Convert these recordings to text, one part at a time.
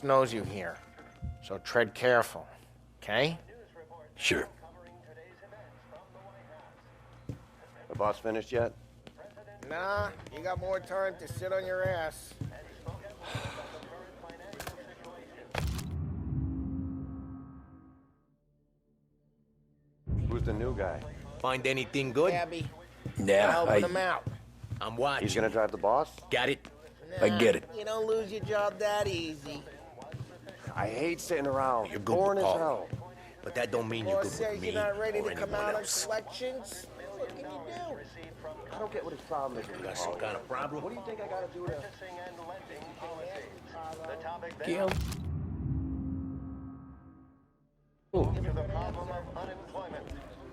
knows you here, so tread careful, okay? Sure. The boss finished yet? Nah, you got more time to sit on your ass. Who's the new guy? Find anything good? Gabby, Yeah, helping him out. I'm watching. He's gonna drive the boss? Got it? I get it. You don't lose your job that easy. I hate sitting around. You're good Boring with as Paul. hell. But that don't mean you're Boss good with says me you're not ready or to come anyone out on else. collections. What can you do? I don't get what his problem is with Got some kind of problem? What do you think I gotta do to... Gil?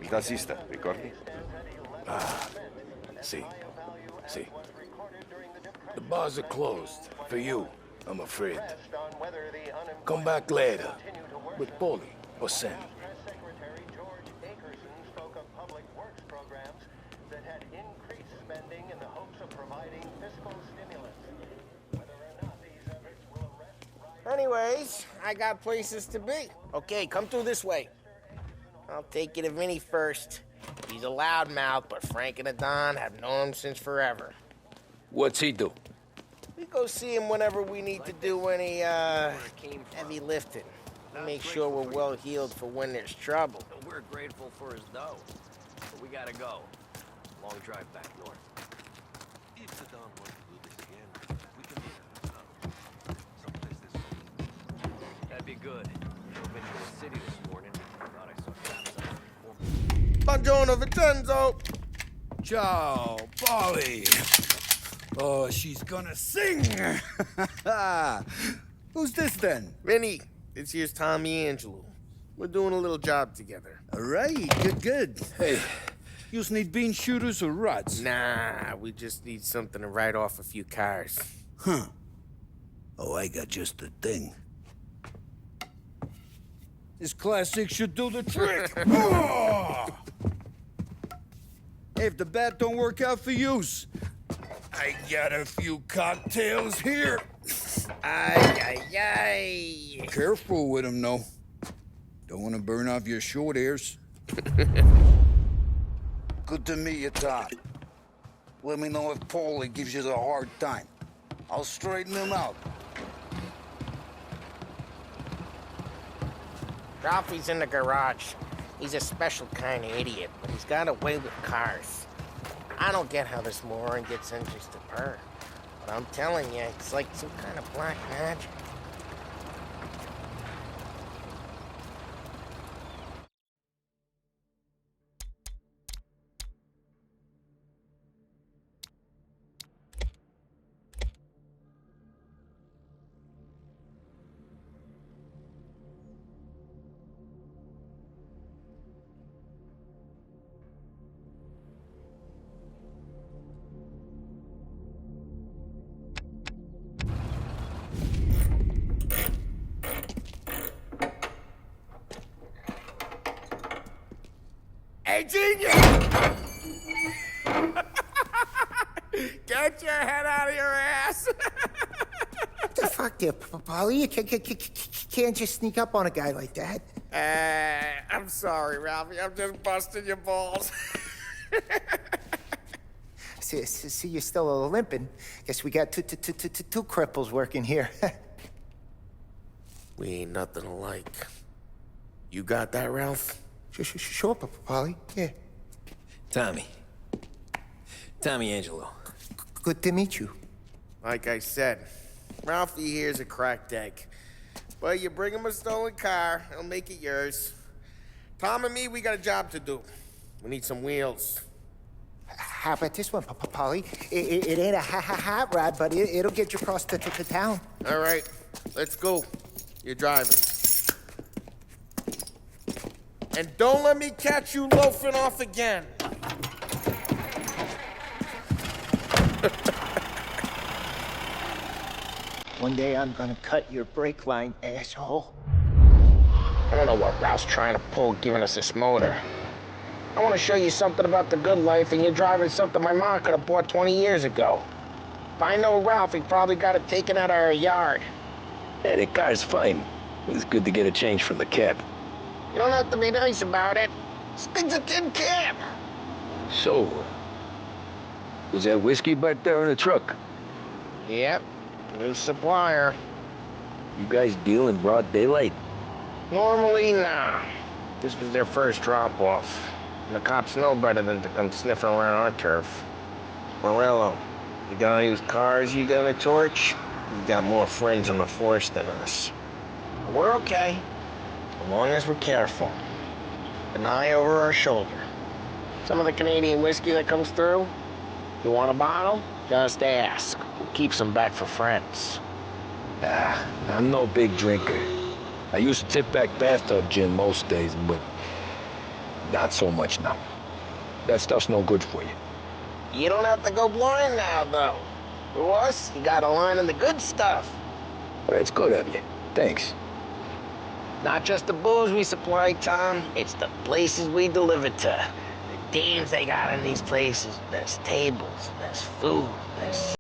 Il tassista, ricordi? See. The bars are closed. For you, I'm afraid. Come back later. With Paulie or Sam. Anyways, I got places to be. Okay, come through this way. I'll take you to Vinny first. He's a loudmouth, but Frank and the Don have known him since forever. What's he do? We go see him whenever we need to do any, heavy lifting. We make sure we're well healed for when there's trouble. We're grateful for his dough, but we gotta go. Long drive back north. If the Don wants to do this again, we can meet at someplace this That'd be good. I've been to the city this morning. Thought I saw cops out. Buongiorno, Vincenzo! Ciao, Paulie. Oh, she's gonna sing. Who's this then? Vinny, this here's Tommy Angelo. We're doing a little job together. All right, good. Hey, you need bean shooters or rods? Nah, we just need something to write off a few cars. Huh. Oh, I got just the thing. This classic should do the trick. Oh! Hey, if the bat don't work out for yous, I got a few cocktails here. Ay. Careful with them, though. Don't want to burn off your short hairs. Good to meet you, Todd. Let me know if Paulie gives you the hard time. I'll straighten him out. Ralphie's in the garage. He's a special kind of idiot, but he's got a way with cars. I don't get how this moron gets interested in her. But I'm telling you, it's like some kind of black magic. Hey, genius! Get your head out of your ass! What the fuck there, Paulie? You can't just sneak up on a guy like that. I'm sorry, Ralphie. I'm just busting your balls. See, you're still limping. Guess we got two cripples working here. We ain't nothing alike. You got that, Ralph? Sure, Paulie. Yeah. Tommy Angelo. Good to meet you. Like I said, Ralphie here's a cracked egg. But you bring him a stolen car, he'll make it yours. Tom and me, we got a job to do. We need some wheels. How about this one, Paulie? It ain't a hot rod, but it'll get you across to town. All right, let's go. You're driving. And don't let me catch you loafing off again. One day I'm gonna cut your brake line, asshole. I don't know what Ralph's trying to pull giving us this motor. I want to show you something about the good life, and you're driving something my mom could have bought 20 years ago. If I know Ralph, he probably got it taken out of our yard. Yeah, the car's fine. It's good to get a change from the cab. You don't have to be nice about it. This thing's a tin can. So, was that whiskey back there in the truck? Yep, new supplier. You guys deal in broad daylight? Normally, nah. This was their first drop-off. And the cops know better than to come sniffing around our turf. Morello, the guy whose cars you got a torch, he's got more friends on the force than us. But we're okay, as long as we're careful. An eye over our shoulder. Some of the Canadian whiskey that comes through, you want a bottle? Just ask. We'll keep some back for friends. I'm no big drinker. I used to tip back bathtub gin most days, but not so much now. That stuff's no good for you. You don't have to go blind now, though. For us, you got a line of the good stuff. Well, it's good of you. Thanks. Not just the booze we supply, Tom. It's the places we deliver to. The teams they got in these places. There's tables, there's food, there's...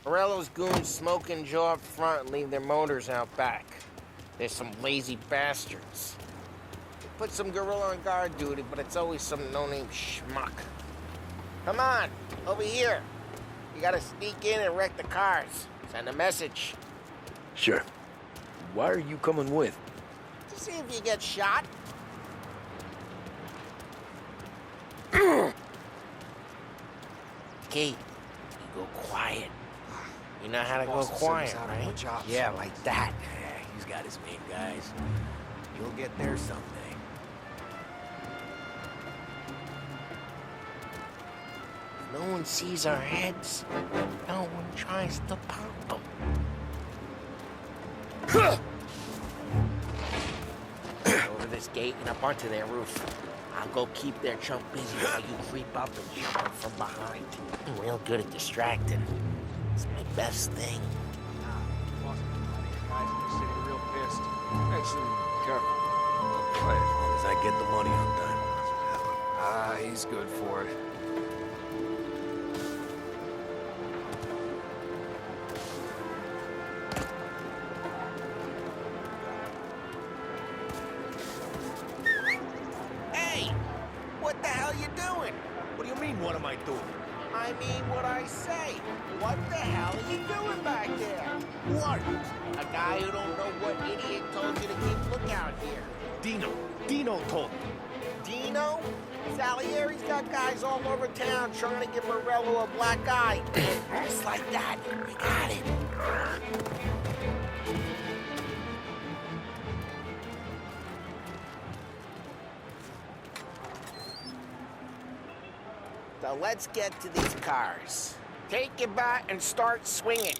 Morello's goons smoke and jaw up front and leave their motors out back. There's some lazy bastards. They put some gorilla on guard duty, but it's always some no-name schmuck. Come on, over here. You gotta sneak in and wreck the cars. Send a message. Sure. Why are you coming with? To see if you get shot. Kate, you go quiet. You know how to go quiet, right? Yeah, like that. Yeah, he's got his main guys. You'll get there someday. No one sees our heads. No one tries to pop them. Over this gate and up onto their roof. I'll go keep their chump busy while you creep up and jump them from behind. I'm real good at distracting. It's my best thing. Guys in the city real pissed. Actually, careful. As long as I get the money on time. Ah, he's good for it. Hey! What the hell you doing? What do you mean, what am I doing? I mean what I say. What the hell are you doing back there? Who are you? A guy who don't know what idiot told you to keep lookout here. Dino told me. Dino? Salieri's got guys all over town trying to give Morello a black eye. Just like that. You got it. So let's get to these cars. Take your bat and start swinging.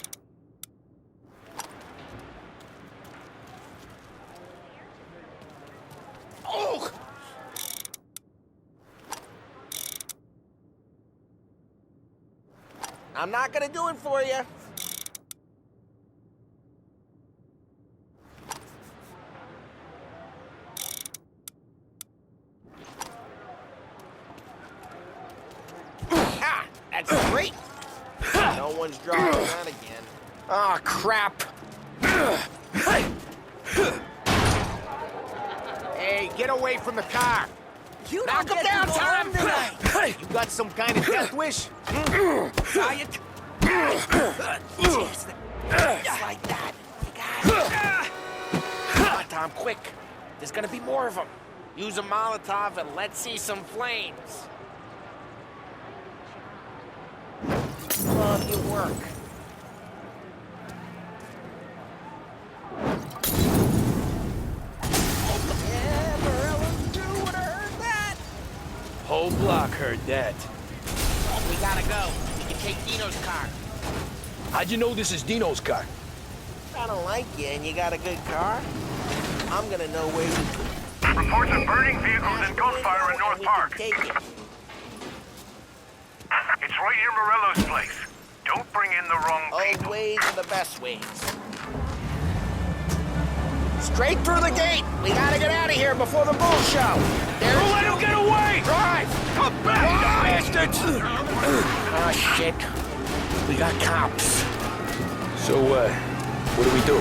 Oh! I'm not gonna do it for you. Ah, that's great. No one's driving that again. Oh, crap. Hey, get away from the car. You Knock don't him get down, to go Tom! home tonight. You got some kind of death wish? Try it. Just like that. You got it. Come on, Tom, quick. There's gonna be more of them. Use a Molotov and let's see some flames. Love your work. Yeah, Morello's true when I heard that. Whole block heard that. We gotta go. We can take Dino's car. How'd you know this is Dino's car? I don't like you and you got a good car. I'm gonna know where you Reports of burning vehicles and gunfire in North Park. Take it. It's right near Morello's place. Don't bring in the wrong Old people. ways are the best ways. Straight through the gate. We gotta get out of here before the bull show. There's... Don't let him get away! Drive! Come back, you bastards! Oh, shit. We got cops. So, what do we do?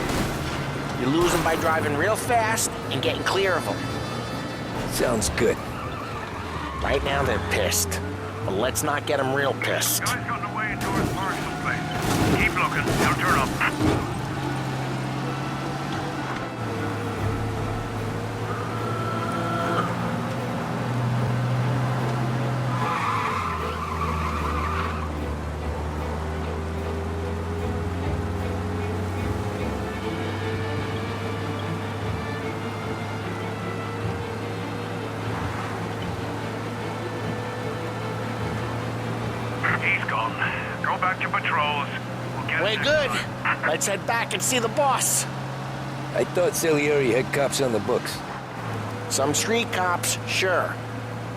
You lose them by driving real fast and getting clear of them. Sounds good. Right now, they're pissed. But let's not get them real pissed. Guys gotten away into North Park someplace. Keep looking. They'll turn up. He's gone. Go back to patrols. We'll get We're him good. this time. Let's head back and see the boss. I thought Salieri had cops on the books. Some street cops, sure.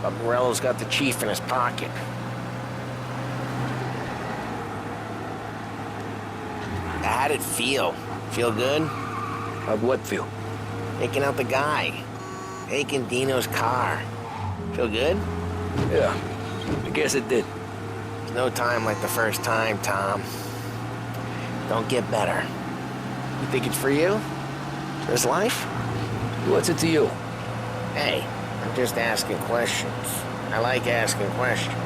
But Morello's got the chief in his pocket. How'd it feel? Feel good? How'd what feel? Taking out the guy. Taking Dino's car. Feel good? Yeah, I guess it did. There's no time like the first time, Tom. Don't get better. You think it's for you? For his life? What's it to you? Hey, I'm just asking questions. I like asking questions.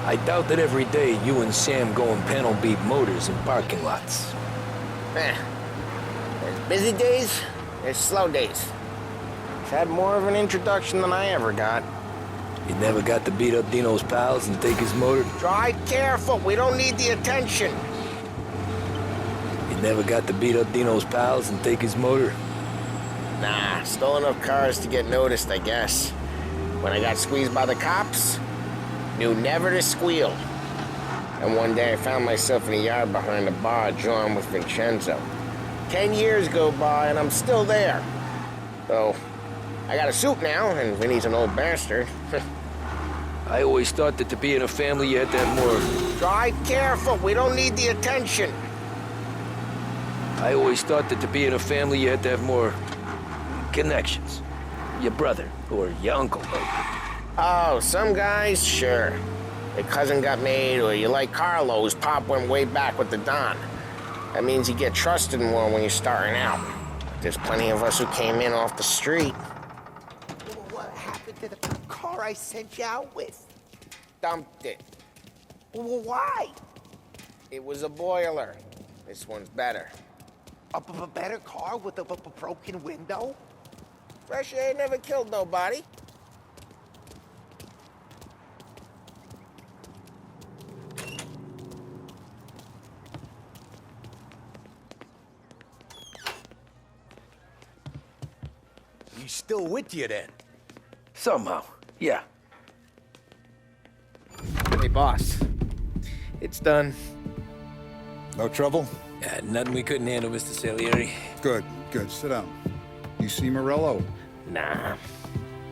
I doubt that every day you and Sam go and panel beat motors in parking lots. There's busy days, there's slow days. I've had more of an introduction than I ever got. You never got to beat up Dino's pals and take his motor? Drive careful, we don't need the attention. You never got to beat up Dino's pals and take his motor? Nah, stole enough cars to get noticed, I guess. When I got squeezed by the cops, knew never to squeal. And one day I found myself in a yard behind a bar drawn with Vincenzo. 10 years go by and I'm still there. So, I got a suit now, and Vinny's an old bastard. I always thought that to be in a family you had to have more... Drive careful, we don't need the attention. I always thought that to be in a family you had to have more... connections. Your brother, or your uncle. Oh, some guys, sure. Your cousin got made, or you like Carlos, Pop went way back with the Don. That means you get trusted more when you're starting out. There's plenty of us who came in off the street. What happened to the car I sent you out with? Dumped it. Well, why? It was a boiler. This one's better. A better car with a broken window? Fresh air never killed nobody. He's still with you then? Somehow, yeah. Hey, boss. It's done. No trouble? Nothing we couldn't handle, Mr. Salieri. Good, good. Sit down. You see Morello? Nah.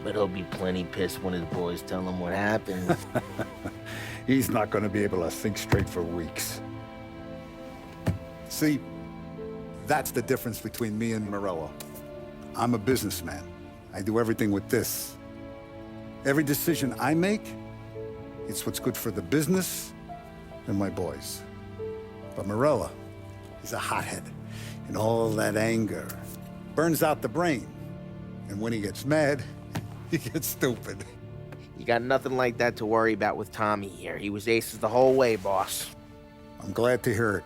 But he'll be plenty pissed when his boys tell him what happened. He's not gonna be able to think straight for weeks. See, that's the difference between me and Morello. I'm a businessman. I do everything with this. Every decision I make, it's what's good for the business and my boys. But Morello, he's a hothead. And all that anger burns out the brain. And when he gets mad, he gets stupid. You got nothing like that to worry about with Tommy here. He was aces the whole way, boss. I'm glad to hear it.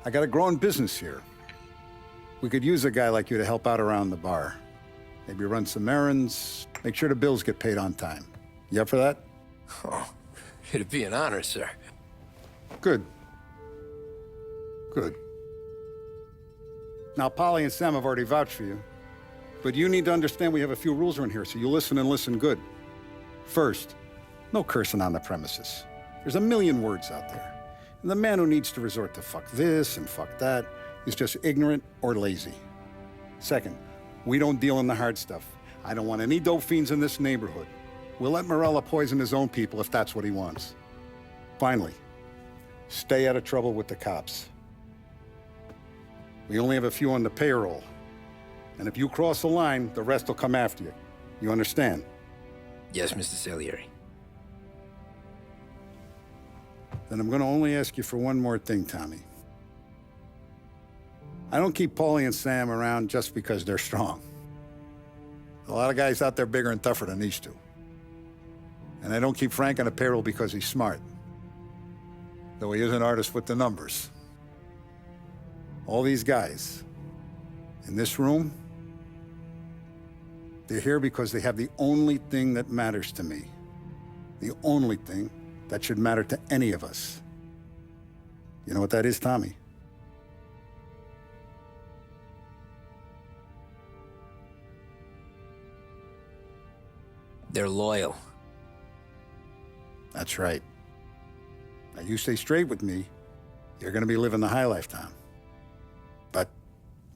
I got a growing business here. We could use a guy like you to help out around the bar. Maybe run some errands, make sure the bills get paid on time. You up for that? Oh, it'd be an honor, sir. Good. Good. Now, Polly and Sam have already vouched for you. But you need to understand we have a few rules around here, so you listen and listen good. First, no cursing on the premises. There's a million words out there. And the man who needs to resort to fuck this and fuck that is just ignorant or lazy. Second, we don't deal in the hard stuff. I don't want any dope fiends in this neighborhood. We'll let Morella poison his own people if that's what he wants. Finally, stay out of trouble with the cops. We only have a few on the payroll. And if you cross the line, the rest will come after you. You understand? Yes, Mr. Salieri. Then I'm gonna only ask you for one more thing, Tommy. I don't keep Paulie and Sam around just because they're strong. A lot of guys out there bigger and tougher than these two. And I don't keep Frank on the payroll because he's smart. Though he is an artist with the numbers. All these guys in this room, they're here because they have the only thing that matters to me. The only thing that should matter to any of us. You know what that is, Tommy? They're loyal. That's right. Now, you stay straight with me, you're gonna be living the high life, Tom. But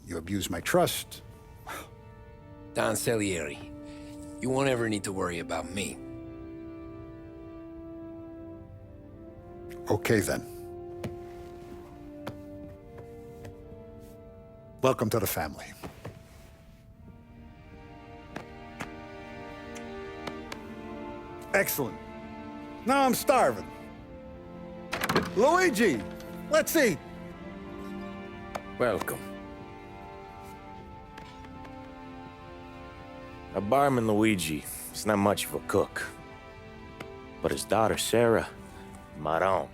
you abuse my trust. Don Salieri, you won't ever need to worry about me. Okay, then. Welcome to the family. Excellent. Now I'm starving. Luigi, let's eat. Welcome. Our barman Luigi is not much of a cook. But his daughter Sarah, Maron.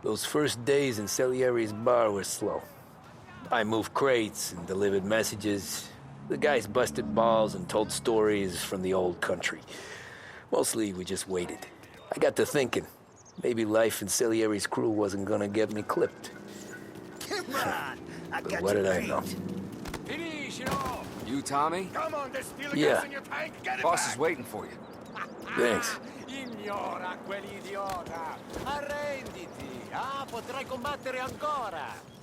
Those first days in Salieri's bar were slow. I moved crates and delivered messages. The guys busted balls and told stories from the old country. Mostly, we just waited. I got to thinking, maybe life in Salieri's crew wasn't gonna get me clipped. Come on, I But got what you did I beat. know? Finish it all! You, Tommy? Come on, there's still a Yeah. gas in your tank. Get it Boss back. is waiting for you. Thanks. Ignora quell'idiota! Arrenditi! Ah, potrai combattere ancora!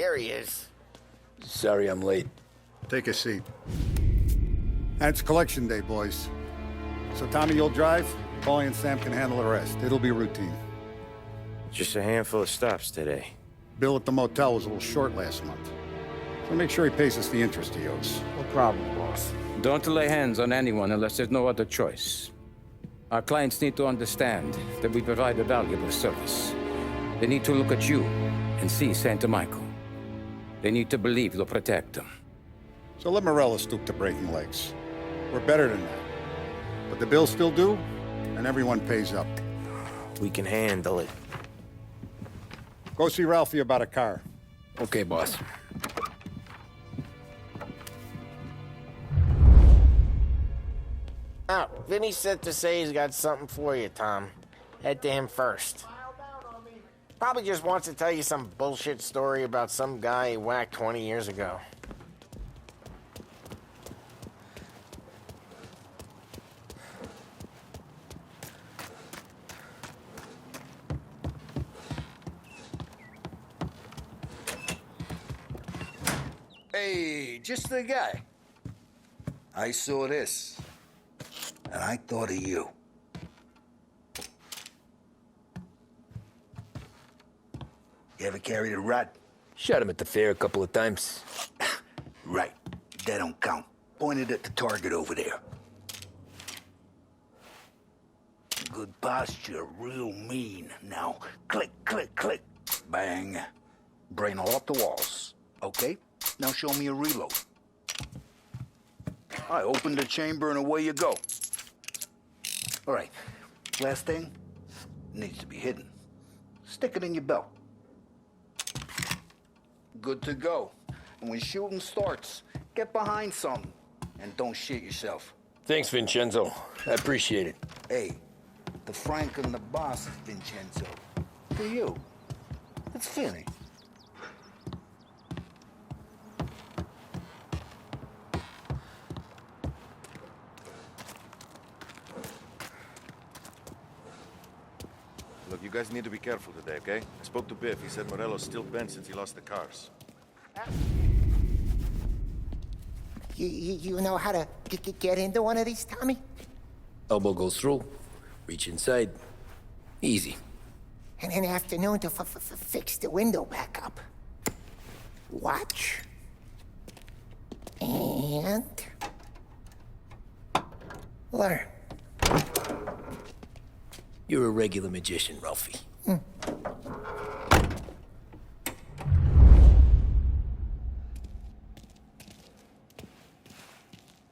Here he is. Sorry I'm late. Take a seat. And it's collection day, boys. So Tommy, you'll drive. Paulie and Sam can handle the rest. It'll be routine. Just a handful of stops today. Bill at the motel was a little short last month. So make sure he pays us the interest he owes. No problem, boss. Don't lay hands on anyone unless there's no other choice. Our clients need to understand that we provide a valuable service. They need to look at you and see Santa Michael. They need to believe you'll protect them. So let Morella stoop to breaking legs. We're better than that. But the bill's still due, and everyone pays up. We can handle it. Go see Ralphie about a car. Okay, boss. Oh, Vinny sent to say he's got something for you, Tom. Head to him first. Probably just wants to tell you some bullshit story about some guy he whacked 20 years ago. Hey, just the guy. I saw this, and I thought of you. You ever carried a rat? Shot him at the fair a couple of times. Right. That don't count. Pointed at the target over there. Good posture, real mean. Now, click, click, click. Bang. Brain all off the walls. Okay? Now show me a reload. I open the chamber and away you go. All right. Last thing. Needs to be hidden. Stick it in your belt. Good to go. And when shooting starts, get behind something. And don't shit yourself. Thanks, Vincenzo. I appreciate it. Hey, the Frank and the boss, Vincenzo. For you. It's Finny. Look, you guys need to be careful today, okay? I spoke to Biff. He said Morello's still bent since he lost the cars. You know how to get into one of these, Tommy? Elbow goes through. Reach inside. Easy. And an afternoon to fix the window back up. Watch. And... learn. You're a regular magician, Ralphie.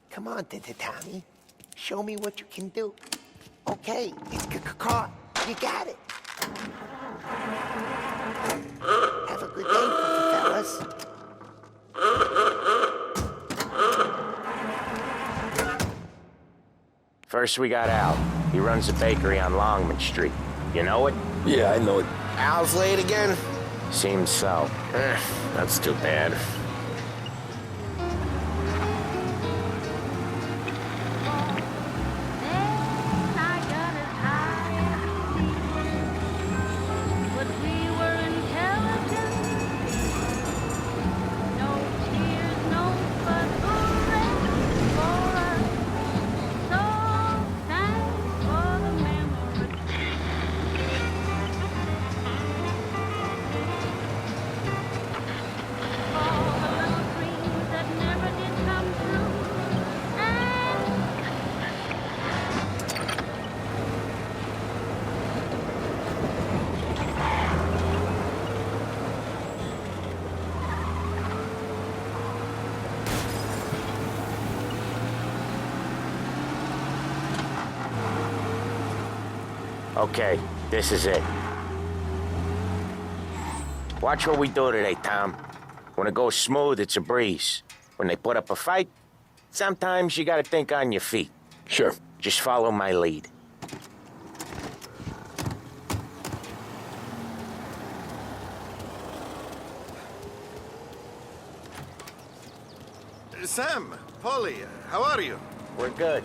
Come on, Tommy. Show me what you can do. Okay, it's caught. You got it. Have a good day, fellas. First we got Al. He runs a bakery on Longman Street. You know it? Yeah, I know it. Al's late again? Seems so. That's too bad. Okay, this is it. Watch what we do today, Tom. When it goes smooth, it's a breeze. When they put up a fight, sometimes you gotta think on your feet. Sure. Just follow my lead. Sam, Polly, how are you? We're good.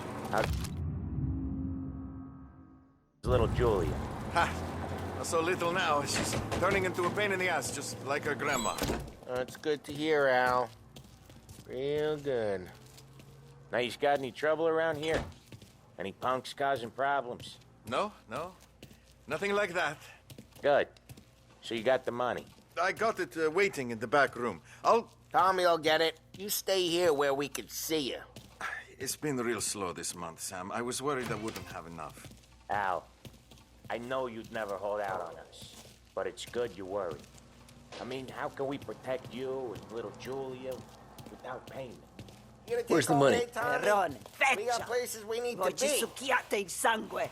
Little Julia. Ha! Not so little now. She's turning into a pain in the ass, just like her grandma. That's good to hear, Al. Real good. Now, you got any trouble around here? Any punks causing problems? No, no. Nothing like that. Good. So you got the money? I got it waiting in the back room. Tommy'll get it. You stay here where we can see you. It's been real slow this month, Sam. I was worried I wouldn't have enough. Al, I know you'd never hold out on us, but it's good you worry. I mean, how can we protect you and little Julia without payment? Where's the money? Perron, We got feccia! places we need to Voglio be. succhiate il sangue!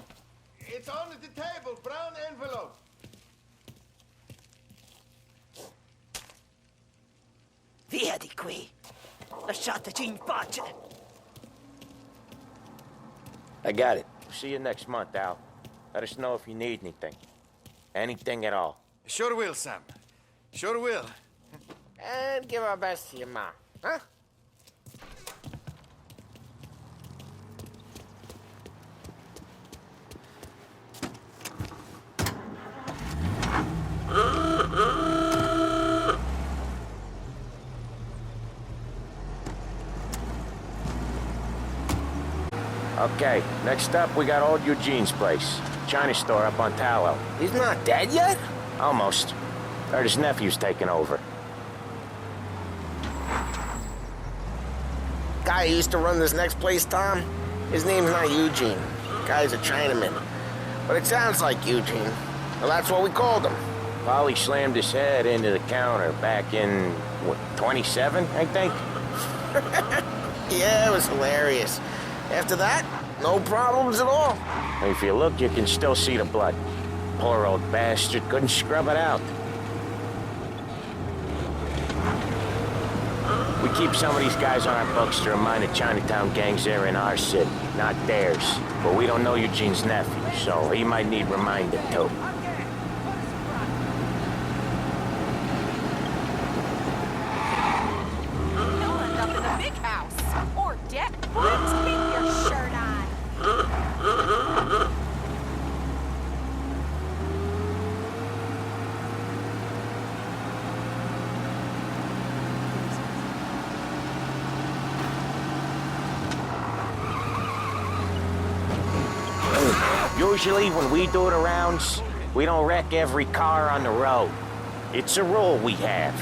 It's on the table, brown envelope. Via di qui! Lasciateci in pace! I got it. See you next month, Al. Let us know if you need anything. Anything at all. Sure will, Sam. Sure will. And give our best to your mom, huh? Okay, next up, we got old Eugene's place. China store up on Tallow. He's not dead yet? Almost. Heard his nephew's taking over. Guy who used to run this next place, Tom? His name's not Eugene. Guy's a Chinaman. But it sounds like Eugene. Well, that's what we called him. Polly slammed his head into the counter back in, what, 27, I think? Yeah, it was hilarious. After that, no problems at all. If you look, you can still see the blood. Poor old bastard couldn't scrub it out. We keep some of these guys on our books to remind the Chinatown gangs they're in our city, not theirs. But we don't know Eugene's nephew, so he might need reminding too. You'll end up in the big house. Or dead. Keep your shirt on. Usually when we do the rounds, we don't wreck every car on the road. It's a rule we have.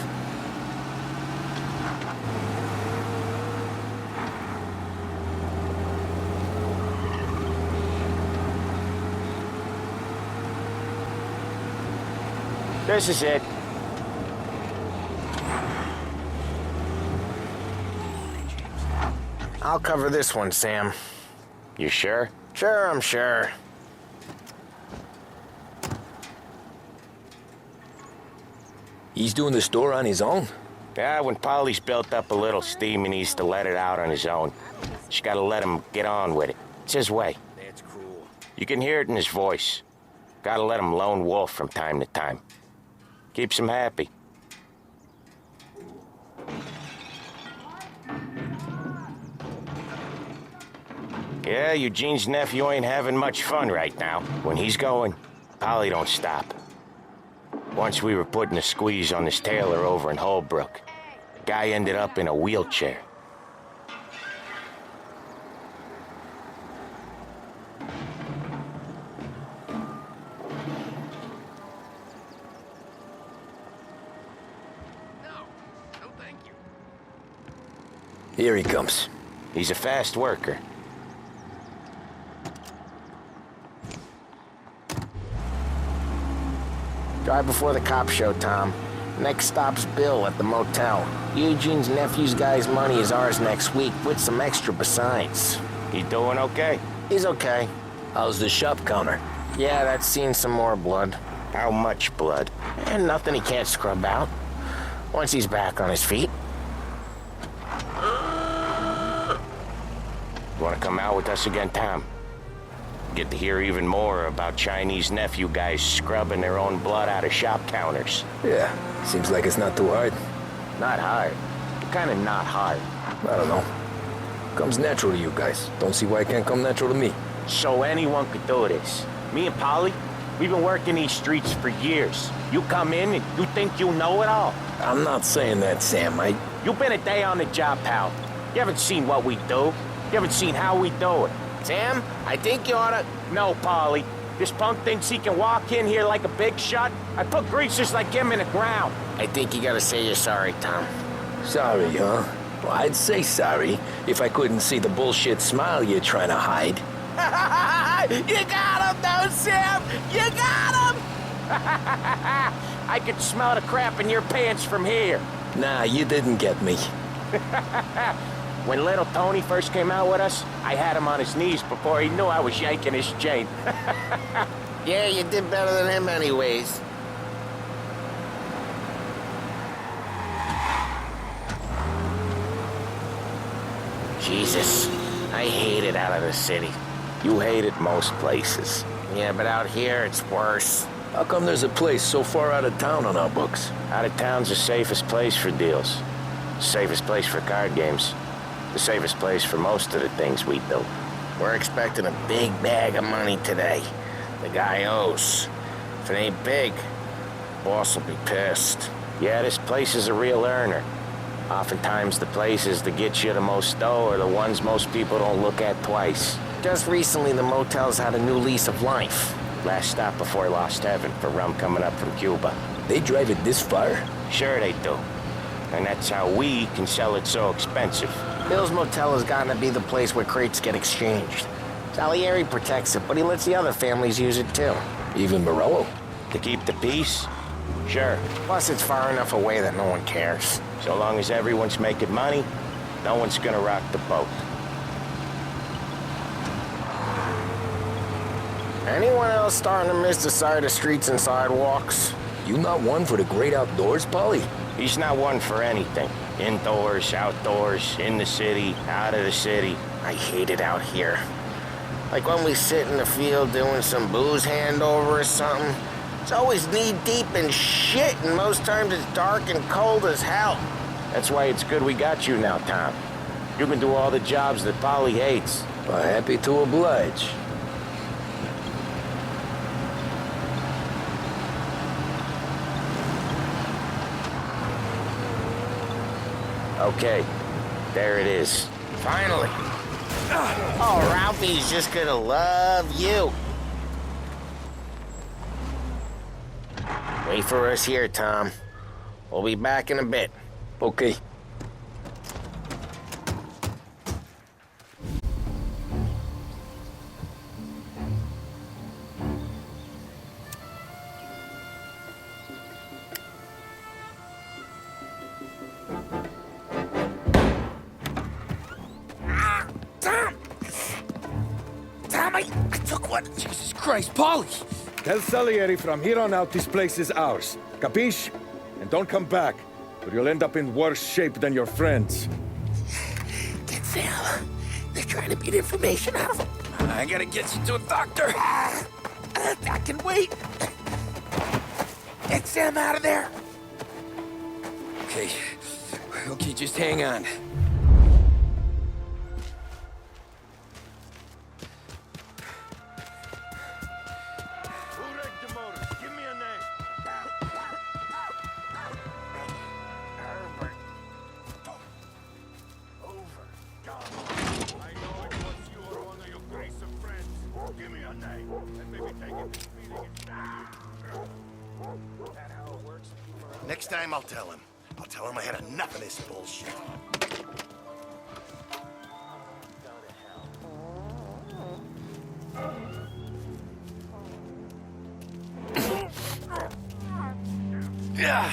This is it. I'll cover this one, Sam. You sure? Sure, I'm sure. He's doing the store on his own? Yeah, when Polly's built up a little steam, he needs to let it out on his own. Just gotta let him get on with it. It's his way. That's cruel. You can hear it in his voice. Gotta let him lone wolf from time to time. Keeps him happy. Yeah, Eugene's nephew ain't having much fun right now. When he's going, Polly don't stop. Once we were putting a squeeze on this tailor over in Holbrook. Guy ended up in a wheelchair. No, thank you. Here he comes. He's a fast worker. Drive before the cops show, Tom. Next stop's Bill at the motel. Eugene's nephew's guy's money is ours next week, with some extra besides. He doing okay? He's okay. How's the shop counter? Yeah, that's seen some more blood. How much blood? And nothing he can't scrub out. Once he's back on his feet. You wanna come out with us again, Tom? Get to hear even more about Chinese nephew guys scrubbing their own blood out of shop counters. Yeah, seems like it's not too hard. Not hard. Kinda not hard. I don't know. Comes natural to you guys. Don't see why it can't come natural to me. So anyone could do this. Me and Polly, We've been working these streets for years. You come in and you think you know it all. I'm not saying that, Sam. You've been a day on the job, pal. You haven't seen what we do. You haven't seen how we do it. Sam, I think you oughta... No, Paulie. This punk thinks he can walk in here like a big shot. I put greasers like him in the ground. I think you gotta say you're sorry, Tom. Sorry, huh? Well, I'd say sorry if I couldn't see the bullshit smile you're trying to hide. You got him, though, Sam! You got him! I could smell the crap in your pants from here. Nah, you didn't get me. When little Tony first came out with us, I had him on his knees before he knew I was yanking his chain. Yeah, you did better than him anyways. Jesus, I hate it out of the city. You hate it most places. Yeah, but out here, it's worse. How come there's a place so far out of town on our books? Out of town's the safest place for deals. The safest place for card games. The safest place for most of the things we do. We're expecting a big bag of money today. The guy owes. If it ain't big, boss will be pissed. Yeah, this place is a real earner. Oftentimes the places that get you the most dough are the ones most people don't look at twice. Just recently, the motel's had a new lease of life. Last stop before Lost Heaven for rum coming up from Cuba. They drive it this far? Sure they do. And that's how we can sell it so expensive. Bill's Motel has gotten to be the place where crates get exchanged. Salieri protects it, but he lets the other families use it too. Even Morello? To keep the peace? Sure. Plus, it's far enough away that no one cares. So long as everyone's making money, no one's gonna rock the boat. Anyone else starting to miss the side of streets and sidewalks? You not one for the great outdoors, Paulie? He's not one for anything. Indoors, outdoors, in the city, out of the city. I hate it out here. Like when we sit in the field doing some booze handover or something. It's always knee-deep in shit, and most times it's dark and cold as hell. That's why it's good we got you now, Tom. You can do all the jobs that Paulie hates. Well, happy to oblige. Okay, there it is. Finally. Oh, Ralphie's just gonna love you. Wait for us here, Tom. We'll be back in a bit. Okay. I took one. Jesus Christ, Paulie! Tell Salieri from here on out this place is ours. Capiche? And don't come back, or you'll end up in worse shape than your friends. Get Sam. They're trying to beat information out of him. I gotta get you to a doctor. I can wait. Get Sam out of there. Okay. Okay, just hang on. Next time I'll tell him. I'll tell him I had enough of this bullshit. Yeah.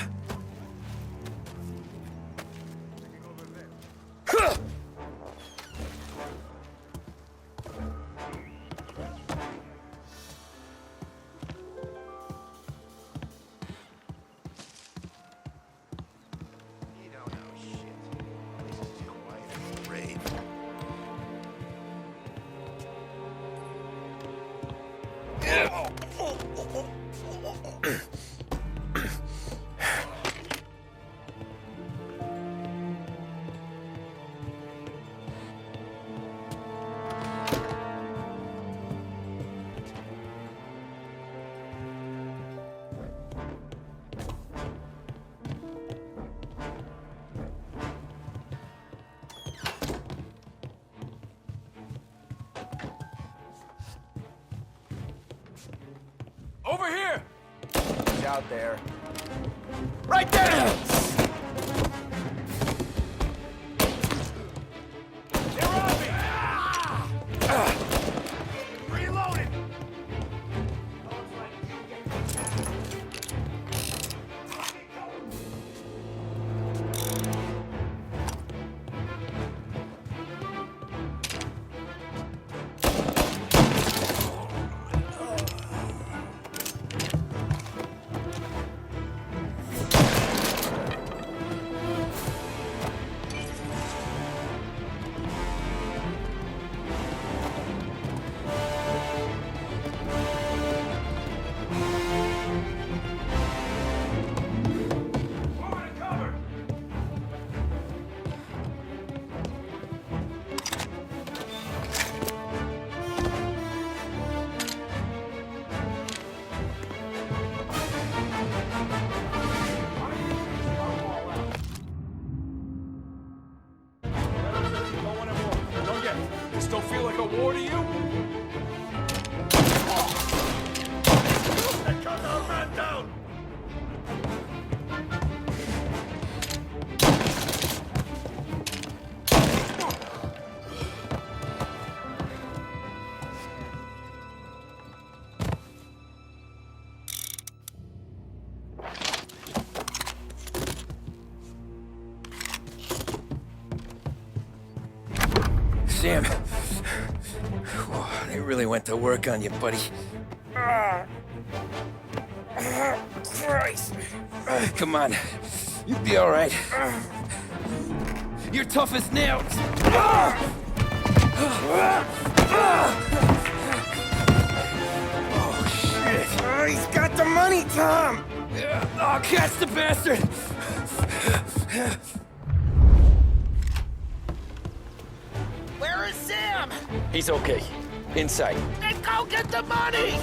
Over here! He's out there. Right there! Reloading! Still feel like a war to you? Cut our man down! Sam. They really went to work on you, buddy. Christ. Come on. You'll be all right. You're tough as nails. Oh, shit. He's got the money, Tom. Oh, catch the bastard. Where is Sam? He's okay. Inside. Then go get the money!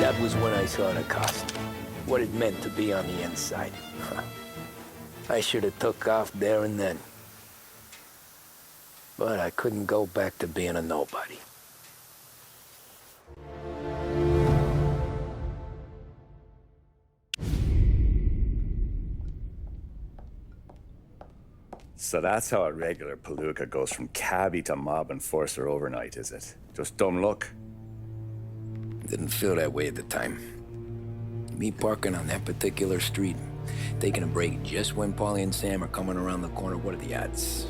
That was when I saw the cost. What it meant to be on the inside. I should have took off there and then. But I couldn't go back to being a nobody. So that's how a regular palooka goes from cabbie to mob enforcer overnight, is it? Just dumb luck? Didn't feel that way at the time. Me parking on that particular street, taking a break just when Paulie and Sam are coming around the corner, what are the odds?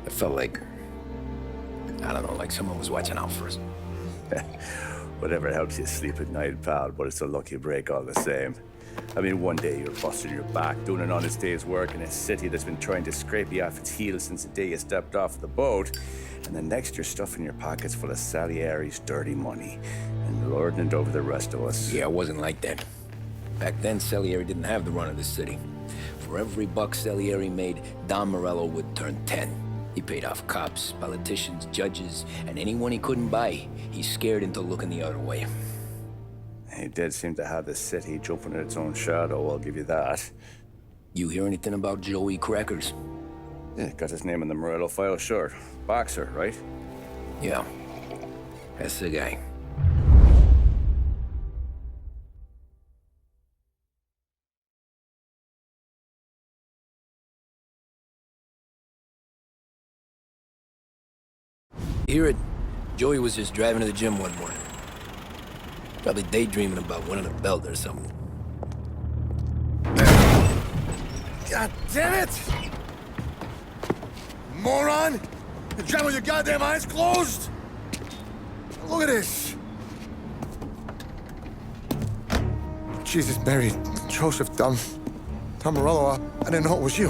It felt like, I don't know, like someone was watching out for us. Whatever helps you sleep at night, pal, but it's a lucky break all the same. I mean, one day you're busting your back, doing an honest day's work in a city that's been trying to scrape you off its heels since the day you stepped off the boat, and the next you're stuffing your pockets full of Salieri's dirty money and lording it over the rest of us. Yeah, it wasn't like that. Back then, Salieri didn't have the run of the city. For every buck Salieri made, Don Morello would turn 10. He paid off cops, politicians, judges, and anyone he couldn't buy, he scared into looking the other way. He did seem to have the city jumping at its own shadow, I'll give you that. You hear anything about Joey Crackers? Yeah, got his name in the Morello file, sure. Boxer, right? Yeah, that's the guy. Hear it? Joey was just driving to the gym one morning. Probably daydreaming about winning a belt or something. God damn it! Moron! You're driving with your goddamn eyes closed? Look at this! Jesus, Mary, Joseph, Tom Morello, I didn't know it was you.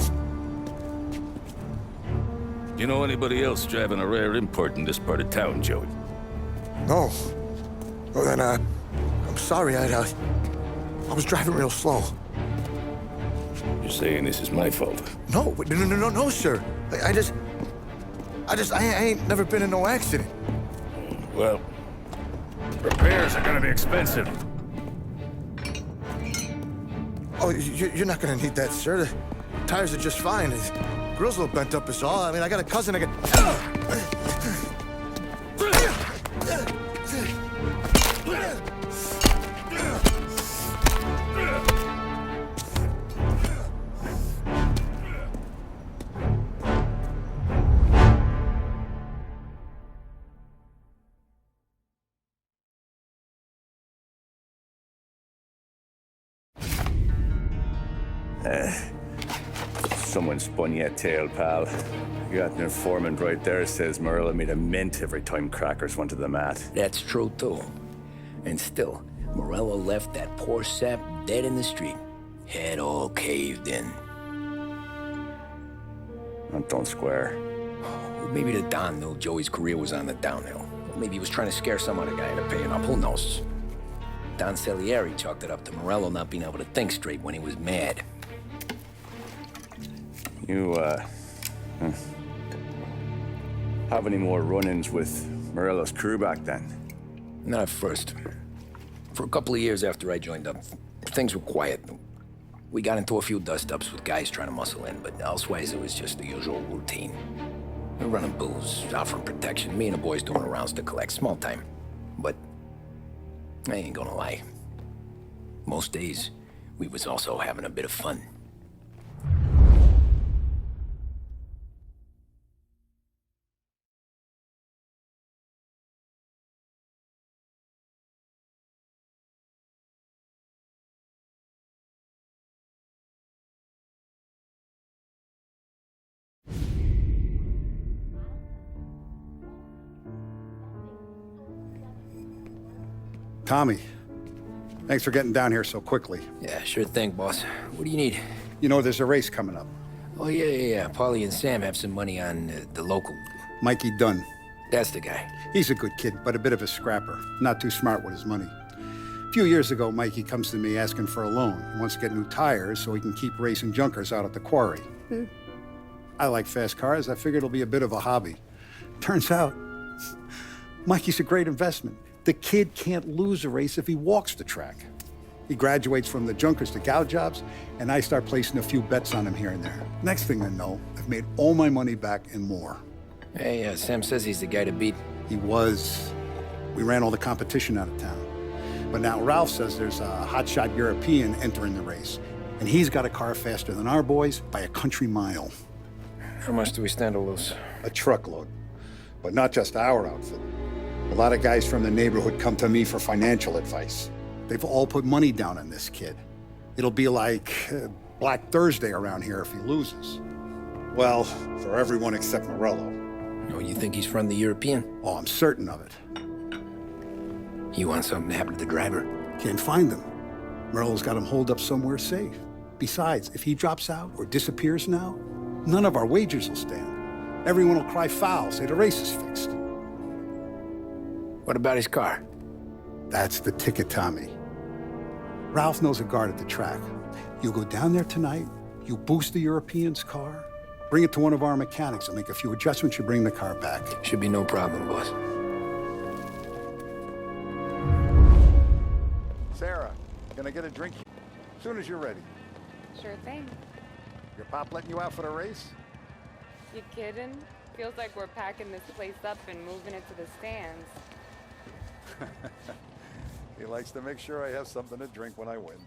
You know anybody else driving a rare import in this part of town, Joey? No. Well, then, I'm sorry, I was driving real slow. You're saying this is my fault? No, no, sir. I ain't never been in no accident. Well, repairs are gonna be expensive. Oh, you're not gonna need that, sir. The tires are just fine. The grill's a little bent up is all. I mean, I got a cousin I can... Someone spun you a tale, pal. You got an informant right there says Morello made a mint every time Crackers went to the mat. That's true, too. And still, Morello left that poor sap dead in the street. Head all caved in. That don't square. Well, maybe the Don knew Joey's career was on the downhill. Or maybe he was trying to scare some other guy into paying up. Who knows? Don Salieri chalked it up to Morello not being able to think straight when he was mad. You, have any more run-ins with Morello's crew back then? Not at first. For a couple of years after I joined up, things were quiet. We got into a few dust-ups with guys trying to muscle in, but elsewise it was just the usual routine. We're running booze, offering protection, me and the boys doing the rounds to collect, small time. But I ain't gonna lie. Most days, we was also having a bit of fun. Tommy, thanks for getting down here so quickly. Yeah, sure thing, boss. What do you need? You know, there's a race coming up. Oh, yeah. Paulie and Sam have some money on the local. Mikey Dunn. That's the guy. He's a good kid, but a bit of a scrapper. Not too smart with his money. A few years ago, Mikey comes to me asking for a loan. He wants to get new tires so he can keep racing junkers out at the quarry. I like fast cars. I figured it'll be a bit of a hobby. Turns out, Mikey's a great investment. The kid can't lose a race if he walks the track. He graduates from the junkers to gal jobs, and I start placing a few bets on him here and there. Next thing I know, I've made all my money back and more. Hey, Sam says he's the guy to beat. He was. We ran all the competition out of town. But now Ralph says there's a hotshot European entering the race, and he's got a car faster than our boys by a country mile. How much do we stand to lose? A truckload. But not just our outfit. A lot of guys from the neighborhood come to me for financial advice. They've all put money down on this kid. It'll be like Black Thursday around here if he loses. Well, for everyone except Morello. Oh, you think he's from the European? Oh, I'm certain of it. You want something to happen to the driver? Can't find him. Morello's got him holed up somewhere safe. Besides, if he drops out or disappears now, none of our wagers will stand. Everyone will cry foul, say the race is fixed. What about his car? That's the ticket, Tommy. Ralph knows a guard at the track. You go down there tonight, you boost the European's car, Bring it to one of our mechanics. They'll make a few adjustments. You bring the car back. Should be no problem, boss. Sarah, can I get a drink? As soon as you're ready. Sure thing. Your pop letting you out for the race? You kidding? Feels like we're packing this place up and moving it to the stands. He likes to make sure I have something to drink when I win.